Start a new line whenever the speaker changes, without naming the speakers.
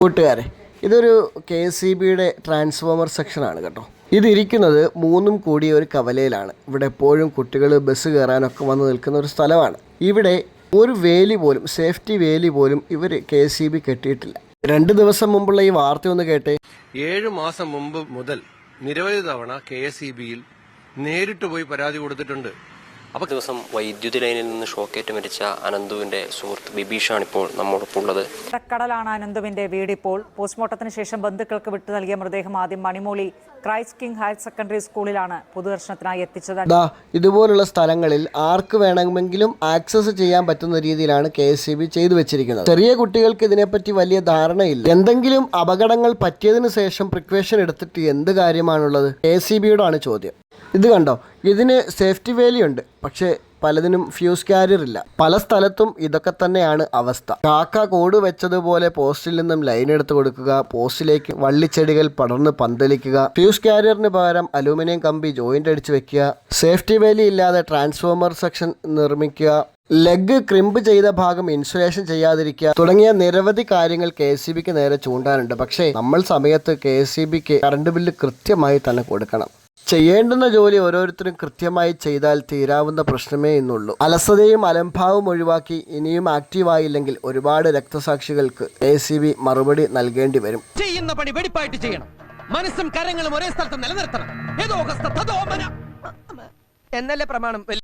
കൂട്ടുകാരെ, ഇതൊരു KCBയുടെ ട്രാൻസ്ഫോമർ സെക്ഷനാണ് കേട്ടോ. ഇതിരിക്കുന്നത് മൂന്നും കൂടിയ ഒരു കവലയിലാണ്. ഇവിടെ എപ്പോഴും കുട്ടികൾ ബസ് കയറാനൊക്കെ വന്ന് നിൽക്കുന്ന ഒരു സ്ഥലമാണ്. ഇവിടെ ഒരു വേലി പോലും, സേഫ്റ്റി വേലി പോലും ഇവർ KCB കെട്ടിയിട്ടില്ല. 2 ദിവസം മുമ്പുള്ള ഈ വാർത്ത ഒന്ന് കേട്ടെ.
7 മാസം മുമ്പ് മുതൽ നിരവധി തവണ KCBയിൽ നേരിട്ട് പോയി പരാതി കൊടുത്തിട്ടുണ്ട്.
അപ്പോൾ ദിവസം വൈദ്യുതി ലൈനിൽ നിന്ന് ഷോക്കേറ്റ് മരിച്ച അനന്തുവിന്റെ സുഹൃത്ത് ബിബീഷാണ് ഇപ്പോൾ നമ്മോടൊപ്പം ഉള്ളത്.
കടലാണ് അനന്തുവിന്റെ വീട്. ഇപ്പോൾ പോസ്റ്റ്മോർട്ടത്തിന് ശേഷം ബന്ധുക്കൾക്ക് വിട്ടു നൽകിയ മൃതദേഹം ആദ്യം Manimooli Christ king higher secondary സ്കൂളിലാണ് പൊതുദർശനത്തിനായി എത്തിച്ചത്.
ഇതുപോലുള്ള സ്ഥലങ്ങളിൽ ആർക്ക് വേണമെങ്കിലും ആക്സസ് ചെയ്യാൻ പറ്റുന്ന രീതിയിലാണ് KCB ചെയ്തു വെച്ചിരിക്കുന്നത്. ചെറിയ കുട്ടികൾക്ക് ഇതിനെപ്പറ്റി വലിയ ധാരണയില്ല. എന്തെങ്കിലും അപകടങ്ങൾ പറ്റിയതിനു ശേഷം പ്രിക്വേഷൻ എടുത്തിട്ട് എന്ത് കാര്യമാണുള്ളത്? KCBയോടാണ് ചോദ്യം. ഇത് കണ്ടോ, ഇതിന് സേഫ്റ്റി വേലിയുണ്ട്, പക്ഷേ പലതിനും ഫ്യൂസ് കാരിയർ ഇല്ല. പല സ്ഥലത്തും ഇതൊക്കെ തന്നെയാണ് അവസ്ഥ. കാക്ക കോട് വെച്ചതുപോലെ പോസ്റ്റിൽ നിന്നും ലൈൻ എടുത്ത് കൊടുക്കുക, പോസ്റ്റിലേക്ക് വള്ളിച്ചെടികൾ പടർന്ന് പന്തലിക്കുക, ഫ്യൂസ് കാരിയറിന് പകരം അലൂമിനിയം കമ്പി ജോയിന്റ് അടിച്ച് വെക്കുക, സേഫ്റ്റി വേലി ഇല്ലാതെ ട്രാൻസ്ഫോമർ സെക്ഷൻ നിർമ്മിക്കുക, ലെഗ് ക്രിമ്പ് ചെയ്ത ഭാഗം ഇൻസുലേഷൻ ചെയ്യാതിരിക്കുക തുടങ്ങിയ നിരവധി കാര്യങ്ങൾ KCBക്ക് നേരെ ചൂണ്ടാനുണ്ട്. പക്ഷേ നമ്മൾ സമയത്ത് KCBക്ക് കറണ്ട് ബില്ല് കൃത്യമായി തന്നെ കൊടുക്കണം. ചെയ്യേണ്ടുന്ന ജോലി ഓരോരുത്തരും കൃത്യമായി ചെയ്താൽ തീരാവുന്ന പ്രശ്നമേ ഇന്നുള്ളൂ. അലസതയും അലംഭാവവും ഒഴിവാക്കി ഇനിയും ആക്റ്റീവായില്ലെങ്കിൽ ഒരുപാട് രക്തസാക്ഷികൾക്ക് KCB മറുപടി നൽകേണ്ടി വരും.
ചെയ്യുന്ന പണി വെടിപ്പായിട്ട് ചെയ്യണം. മനസ്സും കരങ്ങളും ഒരേ സ്ഥലത്ത് നിലനിർത്തണം. എന്നല്ലേ പ്രമാണം.